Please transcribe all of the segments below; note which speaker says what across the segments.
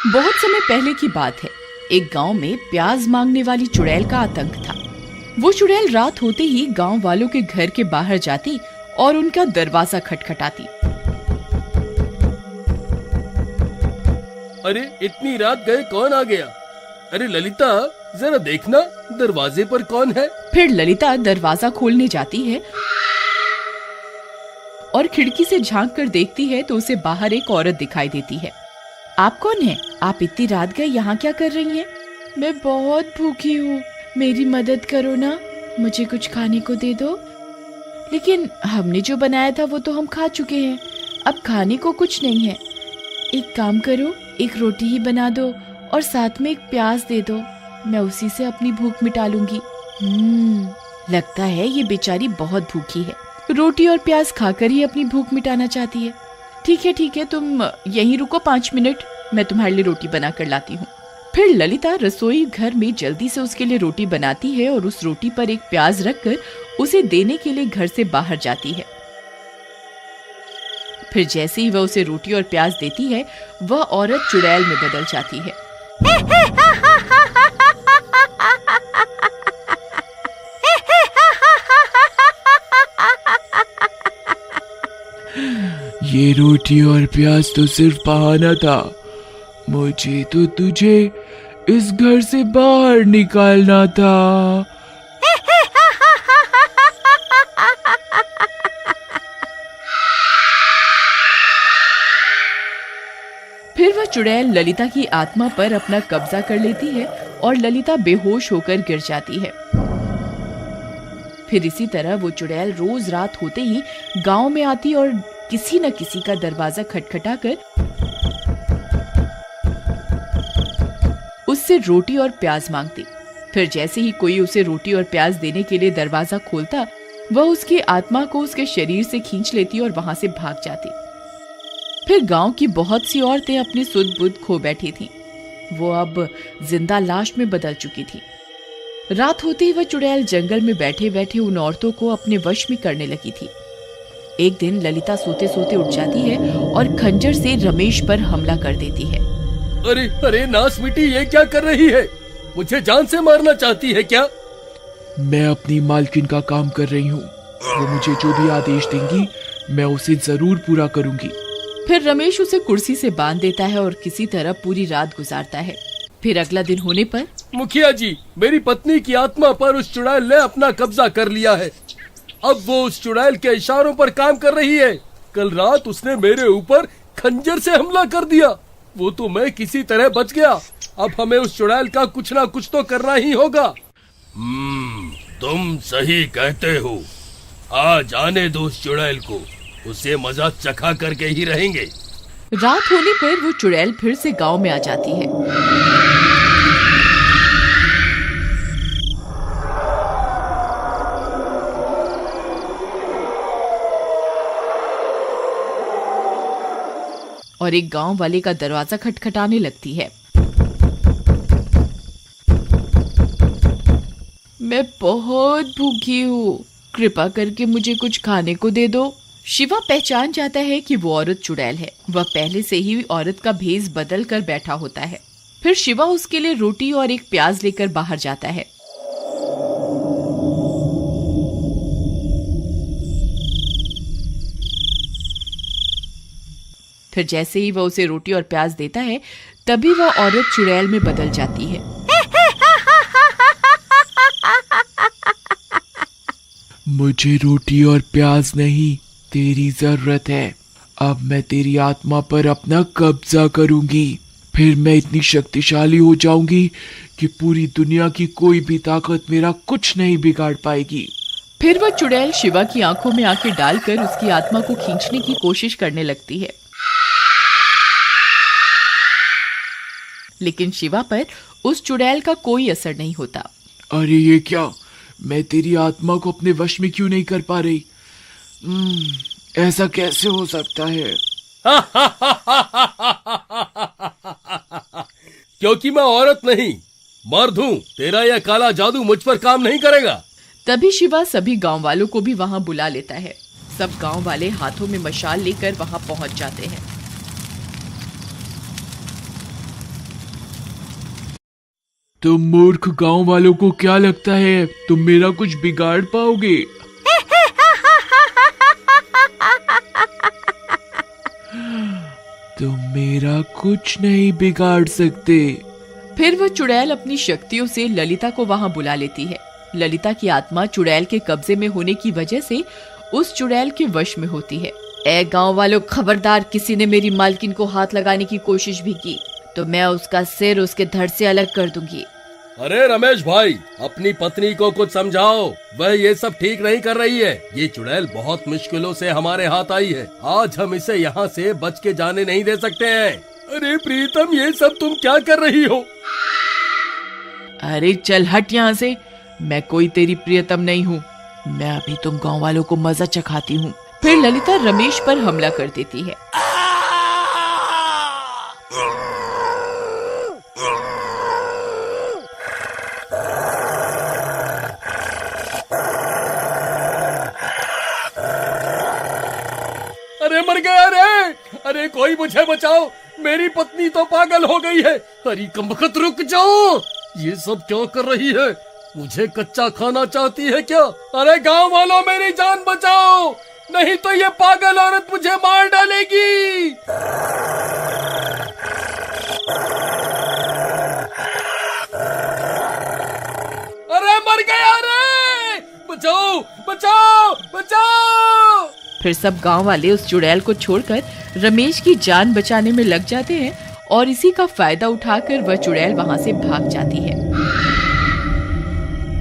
Speaker 1: बहुत समय पहले की बात है। एक गांव में प्याज मांगने वाली चुड़ैल का आतंक था। वो चुड़ैल रात होते ही गांव वालों के घर के बाहर जाती और उनका दरवाजा खटखटाती।
Speaker 2: अरे इतनी रात गए कौन आ गया? अरे ललिता, जरा देखना दरवाजे पर कौन है।
Speaker 1: फिर ललिता दरवाजा खोलने जाती है और खिड़की से झांक कर देखती है तो उसे बाहर एक औरत दिखाई देती है। आप कौन हैं? आप इतनी रात गए यहाँ क्या कर रही हैं? मैं बहुत भूखी हूँ, मेरी मदद करो ना, मुझे कुछ खाने को दे दो। लेकिन हमने जो बनाया था वो तो हम खा चुके हैं, अब खाने को कुछ नहीं है। एक काम करो, एक रोटी ही बना दो और साथ में एक प्याज दे दो, मैं उसी से अपनी भूख मिटा लूंगी। लगता है ये बेचारी बहुत भूखी है, रोटी और प्याज खाकर ही अपनी भूख मिटाना चाहती है। ठीक है, तुम यहीं रुको 5 मिनट, मैं तुम्हारे लिए रोटी बना कर लाती हूँ। फिर ललिता रसोई घर में जल्दी से उसके लिए रोटी बनाती है और उस रोटी पर एक प्याज रखकर उसे देने के लिए घर से बाहर जाती है। फिर जैसे ही वह उसे रोटी और प्याज देती है, वह औरत चुड़ैल में बदल जाती है।
Speaker 3: ये रोटी और प्याज तो सिर्फ बहाना था, मुझे तो तुझे इस घर से बाहर निकालना था।
Speaker 1: फिर वह चुड़ैल ललिता की आत्मा पर अपना कब्जा कर लेती है और ललिता बेहोश होकर गिर जाती है। फिर इसी तरह वो चुड़ैल रोज रात होते ही गांव में आती और किसी न किसी का दरवाजा खटखटाकर उससे रोटी और प्याज मांगती। फिर जैसे ही कोई उसे रोटी और प्याज देने के लिए दरवाजा खोलता, वह उसकी आत्मा को उसके शरीर से खींच लेती और वहां से भाग जाती। फिर गांव की बहुत सी औरतें अपनी सुध बुध खो बैठी थीं। वो अब जिंदा लाश में बदल चुकी थी। रात होते ही वह चुड़ैल जंगल में बैठे बैठे उन औरतों को अपने वश में करने लगी थी। एक दिन ललिता सोते सोते उठ जाती है और खंजर से रमेश पर हमला कर देती है।
Speaker 2: अरे नास मिटी, ये क्या कर रही है? मुझे जान से मारना चाहती है क्या?
Speaker 3: मैं अपनी मालकिन का काम कर रही हूँ, वो मुझे जो भी आदेश देंगी मैं उसे जरूर पूरा करूंगी।
Speaker 1: फिर रमेश उसे कुर्सी से बांध देता है और किसी तरह पूरी रात गुजारता है। फिर अगला दिन होने पर,
Speaker 2: मुखिया जी, मेरी पत्नी की आत्मा पर उस चुड़ैल ने अपना कब्जा कर लिया है। अब वो उस चुड़ैल के इशारों पर काम कर रही है। कल रात उसने मेरे ऊपर खंजर से हमला कर दिया, वो तो मैं किसी तरह बच गया। अब हमें उस चुड़ैल का कुछ ना कुछ तो करना ही होगा। तुम सही कहते हो, आज आने दो उस चुड़ैल को, उसे मजा चखा करके ही रहेंगे।
Speaker 1: रात होने पर वो चुड़ैल फिर से गांव में आ जाती है। और एक गांव वाले का दरवाजा खटखटाने लगती है। मैं बहुत भूखी हूँ, कृपा करके मुझे कुछ खाने को दे दो। शिवा पहचान जाता है कि वो औरत चुड़ैल है। वह पहले से ही औरत का भेष बदल कर बैठा होता है। फिर शिवा उसके लिए रोटी और एक प्याज लेकर बाहर जाता है। फिर जैसे ही वह उसे रोटी और प्याज देता है, तभी वह औरत चुड़ैल में बदल जाती है।
Speaker 3: मुझे रोटी और प्याज नहीं, तेरी जरूरत है। अब मैं तेरी आत्मा पर अपना कब्जा करूंगी। फिर मैं इतनी शक्तिशाली हो जाऊंगी कि पूरी दुनिया की कोई भी ताकत मेरा कुछ नहीं बिगाड़ पाएगी।
Speaker 1: फिर वह चुड़ैल शिवा की आंखों में आंखें डालकर उसकी आत्मा को खींचने की कोशिश करने लगती है। लेकिन शिवा पर उस चुड़ैल का कोई असर नहीं होता।
Speaker 3: अरे ये क्या, मैं तेरी आत्मा को अपने वश में क्यों नहीं कर पा रही? ऐसा कैसे हो सकता है?
Speaker 2: क्योंकि मैं औरत नहीं, मर्द हूँ। तेरा यह काला जादू मुझ पर काम नहीं करेगा।
Speaker 1: तभी शिवा सभी गांव वालों को भी वहां बुला लेता है। सब गांव वाले हाथों में मशाल लेकर वहां पहुंच जाते हैं।
Speaker 3: तुम मूर्ख गांव वालों को क्या लगता है तुम मेरा कुछ बिगाड़ पाओगे? तुम मेरा कुछ नहीं बिगाड़ सकते।
Speaker 1: फिर वह चुड़ैल अपनी शक्तियों से ललिता को वहां बुला लेती है। ललिता की आत्मा चुड़ैल के कब्जे में होने की वजह से उस चुड़ैल के वश में होती है। ए गांव वालों, खबरदार, किसी ने मेरी मालकिन को हाथ लगाने की कोशिश भी की तो मैं उसका सिर उसके धड़ से अलग कर दूंगी।
Speaker 2: अरे रमेश भाई, अपनी पत्नी को कुछ समझाओ, वह ये सब ठीक नहीं कर रही है। ये चुड़ैल बहुत मुश्किलों से हमारे हाथ आई है, आज हम इसे यहाँ से बच के जाने नहीं दे सकते हैं। अरे प्रीतम, ये सब तुम क्या कर रही हो?
Speaker 1: अरे चल हट यहाँ से, मैं कोई तेरी प्रियतम नहीं हूँ। मैं अभी तुम गांव वालों को मजा चखाती हूँ। फिर ललिता रमेश पर हमला कर देती है।
Speaker 2: अरे मर गया रे! अरे कोई मुझे बचाओ, मेरी पत्नी तो पागल हो गई है। अरे कमबख्त, रुक जाओ, ये सब क्या कर रही है? मुझे कच्चा खाना चाहती है क्या? अरे गांव वालों, मेरी जान बचाओ, नहीं तो ये पागल औरत मुझे मार डालेगी। अरे मर गया रे! बचाओ बचाओ बचाओ!
Speaker 1: फिर सब गांव वाले उस चुड़ैल को छोड़कर रमेश की जान बचाने में लग जाते हैं और इसी का फायदा उठाकर वह चुड़ैल वहां से भाग जाती है।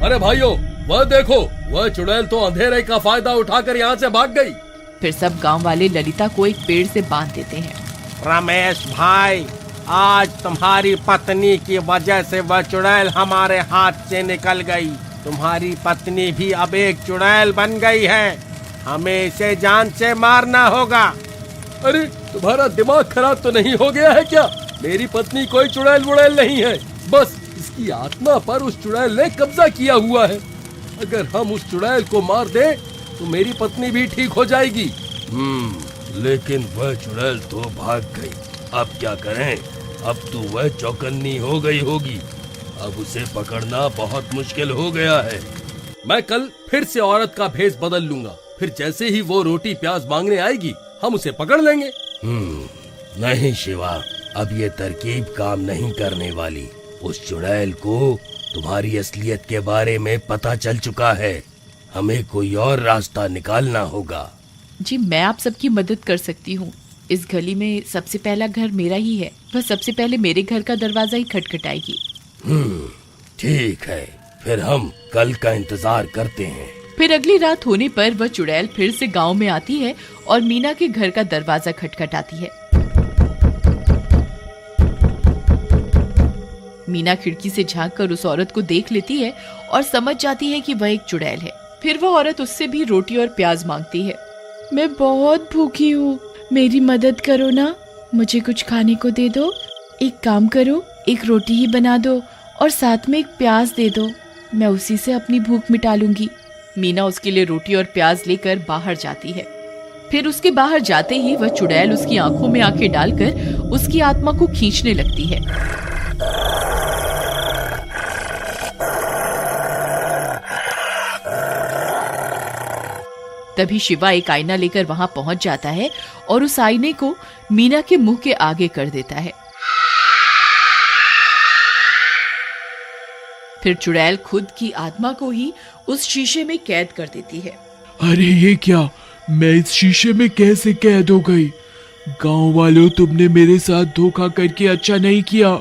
Speaker 2: अरे भाइयों, वह देखो, वह चुड़ैल तो अंधेरे का फायदा उठाकर यहाँ से भाग गई।
Speaker 1: फिर सब गांव वाले ललिता को एक पेड़ से बांध देते हैं।
Speaker 4: रमेश भाई, आज तुम्हारी पत्नी की वजह से वह चुड़ैल हमारे हाथ से निकल गई। तुम्हारी पत्नी भी अब एक चुड़ैल बन गई है, हमें इसे जान से मारना होगा।
Speaker 2: अरे तुम्हारा दिमाग खराब तो नहीं हो गया है क्या? मेरी पत्नी कोई चुड़ैल वुड़ैल नहीं है, बस इसकी आत्मा पर उस चुड़ैल ने कब्जा किया हुआ है। अगर हम उस चुड़ैल को मार दे तो मेरी पत्नी भी ठीक हो जाएगी। लेकिन वह चुड़ैल तो भाग गई, अब क्या करें? अब तो वह चौकन्नी हो गई होगी, अब उसे पकड़ना बहुत मुश्किल हो गया है। मैं कल फिर से औरत का भेष बदल लूंगा, फिर जैसे ही वो रोटी प्याज मांगने आएगी हम उसे पकड़ लेंगे। नहीं शिवा, अब ये तरकीब काम नहीं करने वाली। उस चुड़ैल को तुम्हारी असलियत के बारे में पता चल चुका है, हमें कोई और रास्ता निकालना होगा।
Speaker 1: जी, मैं आप सबकी मदद कर सकती हूँ। इस गली में सबसे पहला घर मेरा ही है, वह सबसे पहले मेरे घर का दरवाजा ही खटखटाएगी।
Speaker 2: ठीक है, फिर हम कल का इंतजार करते हैं।
Speaker 1: फिर अगली रात होने पर वह चुड़ैल फिर से गांव में आती है और मीना के घर का दरवाजा खटखटाती है। मीना खिड़की से झांककर उस औरत को देख लेती है और समझ जाती है कि वह एक चुड़ैल है। फिर वह औरत उससे भी रोटी और प्याज मांगती है। मैं बहुत भूखी हूँ, मेरी मदद करो ना, मुझे कुछ खाने को दे दो। एक काम करो, एक रोटी ही बना दो और साथ में एक प्याज दे दो, मैं उसी से अपनी भूख मिटा लूंगी। मीना उसके लिए रोटी और प्याज लेकर बाहर जाती है। फिर उसके बाहर जाते ही वह चुड़ैल उसकी आंखों में आंखें डालकर उसकी आत्मा को खींचने लगती है। तभी शिवा एक आईना लेकर वहां पहुंच जाता है और उस आईने को मीना के मुंह के आगे कर देता है। फिर चुड़ैल खुद की आत्मा को ही उस शीशे में कैद कर देती है।
Speaker 3: अरे ये क्या, मैं इस शीशे में कैसे कैद हो गई? गांव वालों, तुमने मेरे साथ धोखा करके अच्छा नहीं किया।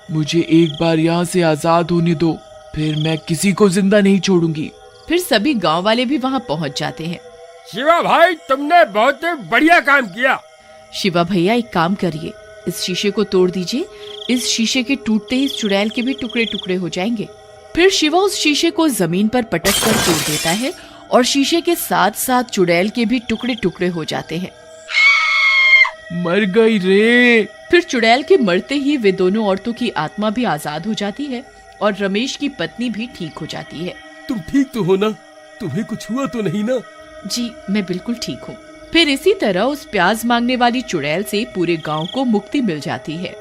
Speaker 3: मुझे एक बार यहाँ से आजाद होने दो, फिर मैं किसी को जिंदा नहीं छोड़ूंगी।
Speaker 1: फिर सभी गांव वाले भी वहां पहुंच जाते हैं।
Speaker 4: शिवा भाई, तुमने बहुत बढ़िया काम किया।
Speaker 1: शिवा भैया, एक काम करिए, इस शीशे को तोड़ दीजिए। इस शीशे के टूटते ही इस चुड़ैल के भी टुकड़े टुकड़े हो जाएंगे। फिर शिवा उस शीशे को जमीन पर पटक कर तोड़ देता है और शीशे के साथ साथ चुड़ैल के भी टुकड़े टुकड़े हो जाते हैं।
Speaker 3: मर गई रे।
Speaker 1: फिर चुड़ैल के मरते ही वे दोनों औरतों की आत्मा भी आजाद हो जाती है और रमेश की पत्नी भी ठीक हो जाती है।
Speaker 2: तुम ठीक तो हो ना? तुम्हें कुछ हुआ तो नहीं ना?
Speaker 1: जी, मैं बिल्कुल ठीक हूँ। फिर इसी तरह उस प्याज मांगने वाली चुड़ैल से पूरे गांव को मुक्ति मिल जाती है।